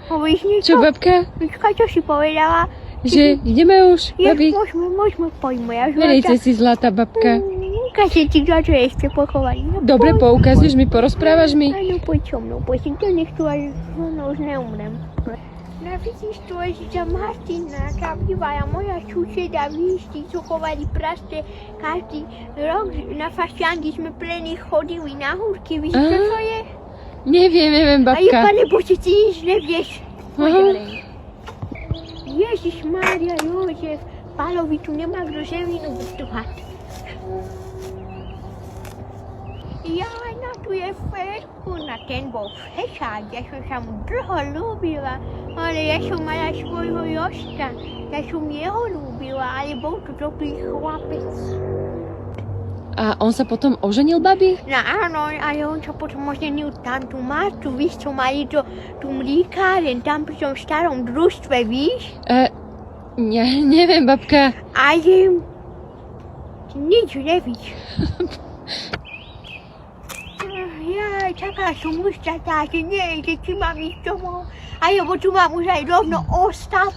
Povieš niečo? Čo, babka? Mička, čo si povedala? Že ideme už, babi? Môžeme, poďme. Ja už Veľmi si zlatá babka. Ukážem ti, čo je ešte pochovať. No, Dobre, poukazuješ mi, porozprávaš mi? Áno, poď so mnou, poď to nech tu aj už neumrem. No vidíš tu, že Martina, tá bývalá moja suseda, víš, čo chovali praste každý rok na Fašiandy sme pre nich chodili na húrky, víš, čo to je? Neviem, A je, babka. Pane Bože, ty nič nevieš. Ježiš Mária, Jozef, Pálovi tu nemá kto žeminu vystuhať. Jaj, na tu je Ferku, na ten bol fešák, ja som sa mu dlho ľúbila, ale ja som mala svojho Jožka, ja som jeho ľúbila, ale bol to dobrý chlapec. A on sa potom oženil, babi? No áno, ale on sa potom oženil tam tú Martu, víš, čo mali tú mlíkáren, tam pri tom starom družstve, víš? Neviem, babka. Ale ty nič nevíš. Ja čakala som už tá, že nie, že či mám ísť domov, alebo tu mám už aj rovno ostať.